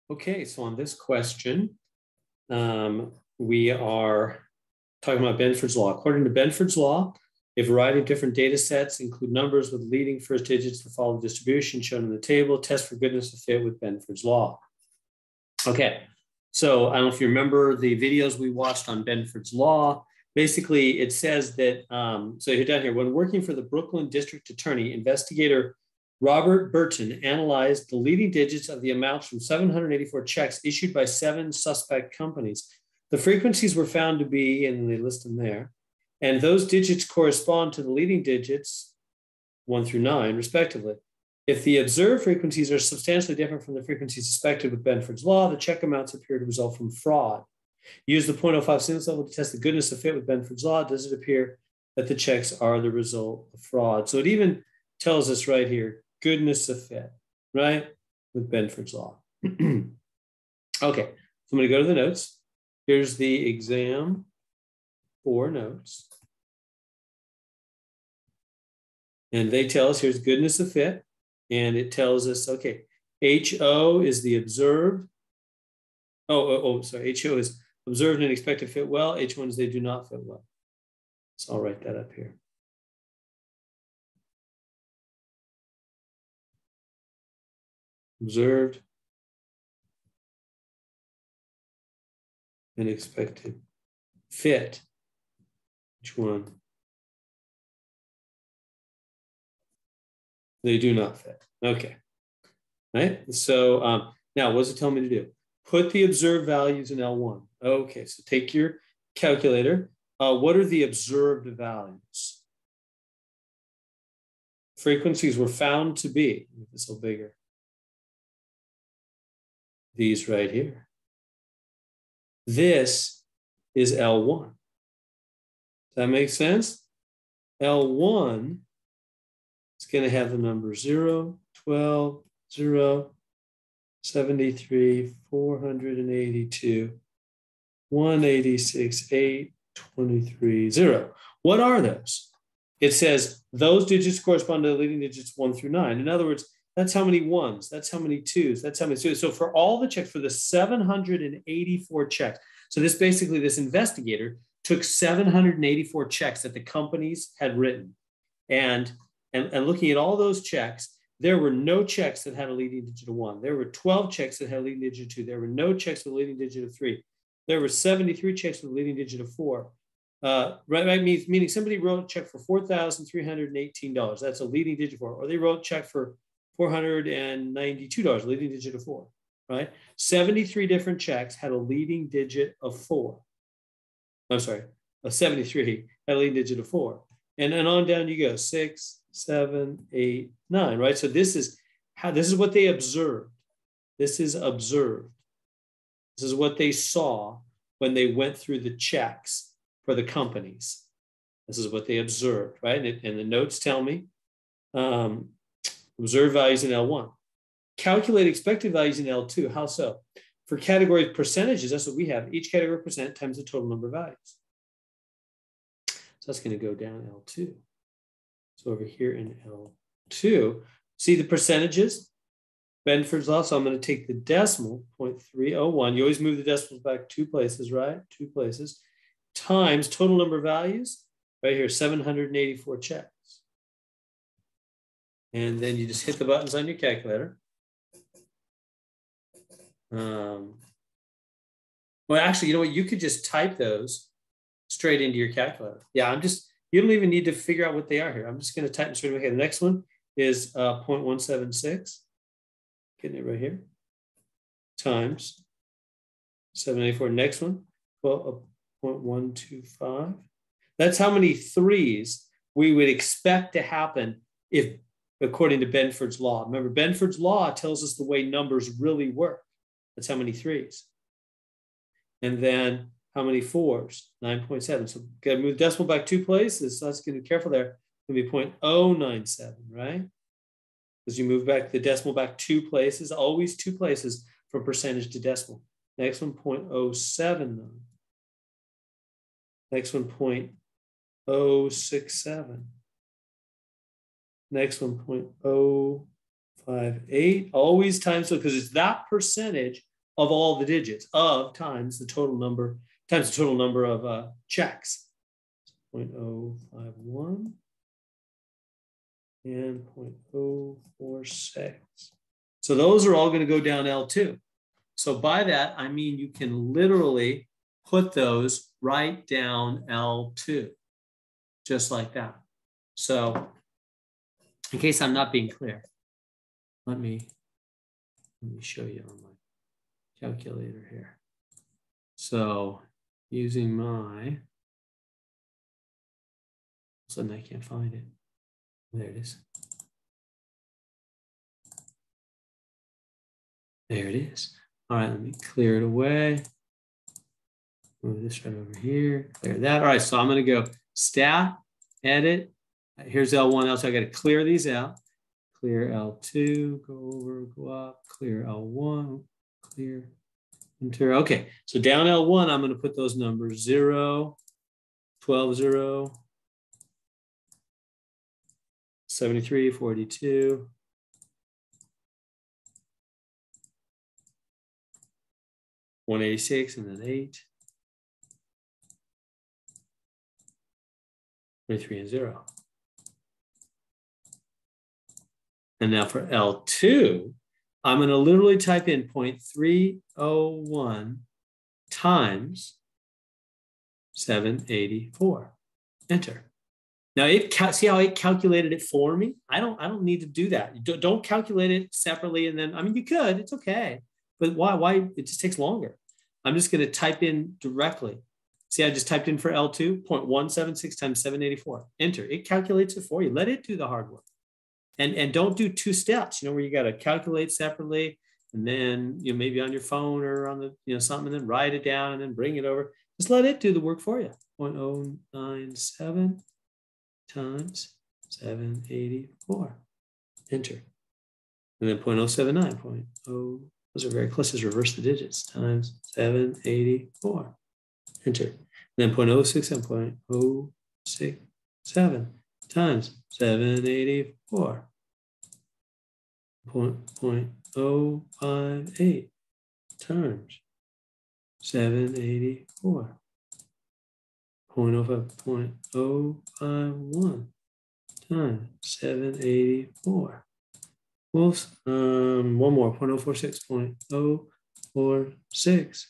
Okay, so on this question, we are talking about Benford's law. According to Benford's law, a variety of different data sets include numbers with leading first digits to follow the distribution shown in the table. Test for goodness of fit with Benford's law. Okay, so I don't know if you remember the videos we watched on Benford's law. Basically, it says that, so you're down here, when working for the Brooklyn District Attorney, investigator Robert Burton analyzed the leading digits of the amounts from 784 checks issued by 7 suspect companies. The frequencies were found to be, and they list them there, and those digits correspond to the leading digits 1 through 9, respectively. If the observed frequencies are substantially different from the frequencies suspected with Benford's law, the check amounts appear to result from fraud. Use the 0.05 sinus level to test the goodness of fit with Benford's law. Does it appear that the checks are the result of fraud? So it even tells us right here, goodness of fit, right, with Benford's law. Okay, so I'm going to go to the notes. Here's the exam 4 notes. And they tell us here's goodness of fit. And it tells us, okay, HO is the observed. Sorry, HO is observed and expected to fit well. H1 is they do not fit well. So I'll write that up here. Observed and expected fit. Which one? They do not fit. Okay. Right. So now what does it tell me to do? Put the observed values in L1. Okay. So take your calculator. What are the observed values? Frequencies were found to be, make this a little bigger, these right here. This is L1. Does that make sense? L1 is going to have the number 0, 12, 0, 73, 482, 186, 8, 23, 0. What are those? It says those digits correspond to the leading digits 1 through 9. In other words, that's how many 1s, that's how many 2s, that's how many 2s. So for all the checks, for the 784 checks, so this basically, this investigator took 784 checks that the companies had written. And looking at all those checks, there were no checks that had a leading digit of 1. There were 12 checks that had a leading digit of 2. There were no checks with a leading digit of 3. There were 73 checks with a leading digit of 4. Meaning somebody wrote a check for $4,318. That's a leading digit 4. Or they wrote a check for $492, leading digit of 4. Right? 73 different checks had a leading digit of 4. I'm sorry, a 73 had a leading digit of 4. And on down you go, 6, 7, 8, 9, right? So this is what they observed. This is observed. This is what they saw when they went through the checks for the companies. This is what they observed, right? And the notes tell me, observed values in L1. Calculate expected values in L2. How so? For category percentages, that's what we have. Each category percent times the total number of values. So that's going to go down L2. So over here in L2, see the percentages? Benford's law. So I'm going to take the decimal, 0.301. You always move the decimals back 2 places, right? 2 places. Times total number of values, right here, 784 checks. And then you just hit the buttons on your calculator. Well, actually, you know what? You could just type those straight into your calculator. Yeah, you don't even need to figure out what they are here. I'm just going to type them straight away. Okay, the next one is 0.176. Getting it right here. Times 784. Next one, 0.125. That's how many 3s we would expect to happen if, according to Benford's law. Remember, Benford's law tells us the way numbers really work. That's how many 3s. And then how many 4s? 9.7. So got to move the decimal back 2 places. So let's get careful there. It'll be 0.097, right? Because you move back the decimal back 2 places, always 2 places from percentage to decimal. Next one, 0.079. Next one, 0.067. Next one, 0.058. Always times, so because it's that percentage of all the digits, of times the total number of checks. 0.051 and 0.046. So those are all going to go down L2. So by that, I mean you can literally put those right down L2, just like that. So in case I'm not being clear, let me show you on my calculator here. So using my, all of a sudden I can't find it. There it is. There it is. All right, let me clear it away. Move this right over here, clear that. All right, so I'm gonna go stat, edit. Here's L1, L2, I gotta clear these out. Clear L2, go over, go up, clear L1, clear, enter. Okay, so down L1, I'm gonna put those numbers 0, 12, 0, 73, 42, 186, and then 8, 23, and 0. And now for L2, I'm going to literally type in 0.301 times 784. Enter. Now, see how it calculated it for me? I don't need to do that. Don't calculate it separately. And then, I mean, you could, it's okay. But why? It just takes longer. I'm just going to type in directly. See, I just typed in for L2, 0.176 times 784. Enter. It calculates it for you. Let it do the hard work. And don't do two steps, where you got to calculate separately and then, maybe on your phone or on the, something, and then write it down and then bring it over. Just let it do the work for you. 0.097 times 784. Enter. And then 0.079, those are very close. Just reverse the digits, times 784. Enter. And then 0.067, 0.067 times 784. 0.058 times 784. 0.051 times 784. Wolves, one more, 0.046, 0.046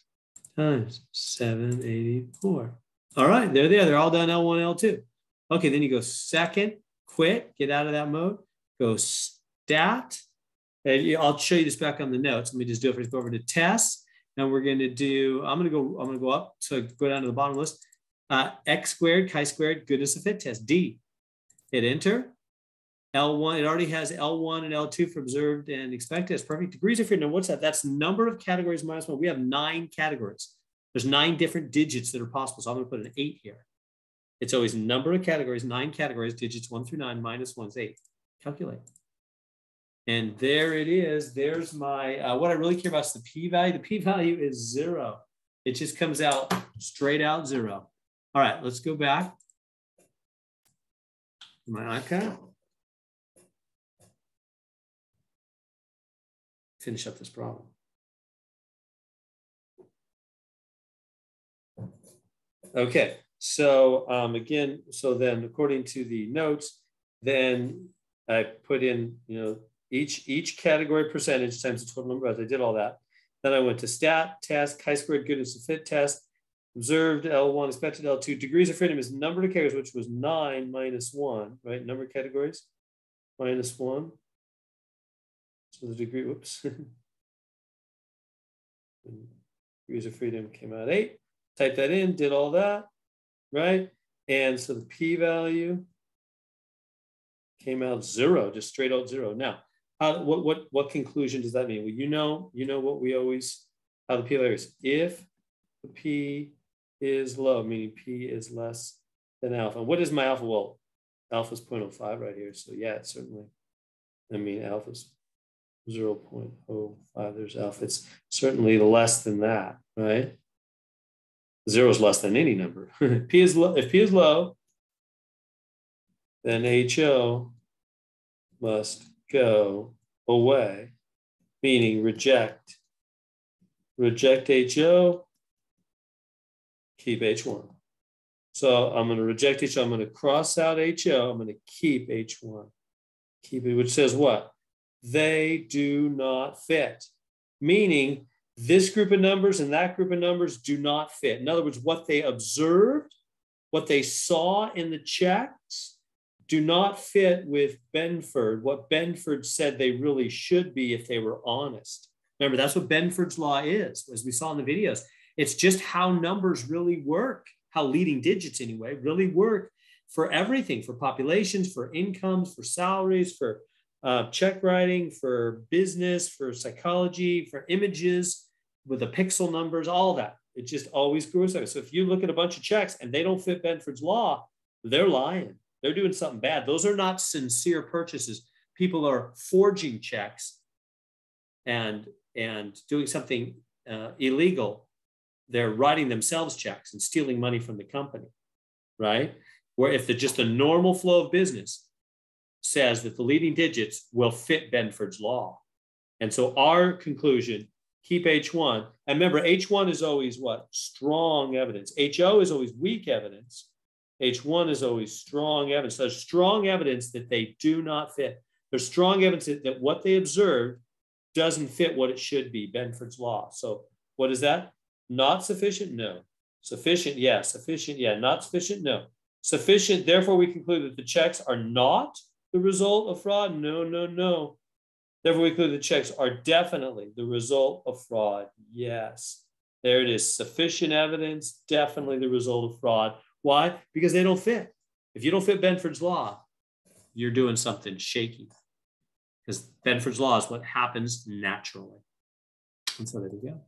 times 784. All right, there they are. They're all done L1, L2. Okay, then you go second, quit, get out of that mode, go stat. And I'll show you this back on the notes. Let me just do it first. Go over to test. And we're going to do, I'm going to go up, so go down to the bottom list. X squared, chi-squared, goodness of fit test, D. Hit enter. L1, it already has L1 and L2 for observed and expected. It's perfect. Degrees of freedom. What's that? That's number of categories minus 1. We have 9 categories. There's 9 different digits that are possible. So I'm going to put an 8 here. It's always number of categories, 9 categories, digits 1 through 9, minus 1 is 8. Calculate. And there it is. There's my, what I really care about is the p-value. The p-value is 0. It just comes out straight out 0. All right, let's go back to my iPad. Finish up this problem. Okay, so again, so then according to the notes, then I put in, each category percentage times the total number of, I did all that. Then I went to stat, test, chi-squared, goodness of fit test, observed L1, expected L2, degrees of freedom is number of categories, which was 9 minus 1, right? Number of categories minus 1. So the degree, whoops. Degrees of freedom came out 8. Type that in, did all that, right? And so the p-value came out 0, just straight out 0. Now, what conclusion does that mean? Well, you know what we always, how the p-value is. If the p is low, meaning p is less than alpha. And what is my alpha? Well, alpha is 0.05 right here. So yeah, it's certainly, alpha is 0.05. There's alpha. It's certainly less than that, right? 0 is less than any number. P is low. If p is low, then HO must go away, meaning reject reject HO, keep H1. So I'm going to reject HO. I'm going to cross out HO. I'm going to keep H1. Keep it, which says what? They do not fit. Meaning this group of numbers and that group of numbers do not fit. In other words, what they observed, what they saw in the checks do not fit with Benford, what Benford said they really should be if they were honest. Remember, that's what Benford's law is, as we saw in the videos. It's just how numbers really work, how leading digits anyway really work for everything, for populations, for incomes, for salaries, for check writing, for business, for psychology, for images with the pixel numbers, all that. It just always goes there. So if you look at a bunch of checks and they don't fit Benford's law, they're lying. They're doing something bad. Those are not sincere purchases. People are forging checks and doing something illegal. They're writing themselves checks and stealing money from the company, right? Where if just a normal flow of business says that the leading digits will fit Benford's law. And so our conclusion, keep H1. And remember, H1 is always what? Strong evidence. HO is always weak evidence. H1 is always strong evidence. So there's strong evidence that they do not fit. There's strong evidence that what they observed doesn't fit what it should be, Benford's law. So what is that? Not sufficient? No. Sufficient? Yes. Sufficient? Yeah. Not sufficient? No. Sufficient, therefore we conclude that the checks are not the result of fraud? No, no, no. Therefore we conclude the checks are definitely the result of fraud. Yes. There it is. Sufficient evidence, definitely the result of fraud. Why? Because they don't fit. If you don't fit Benford's law, you're doing something shaky. Because Benford's law is what happens naturally. And so there we go.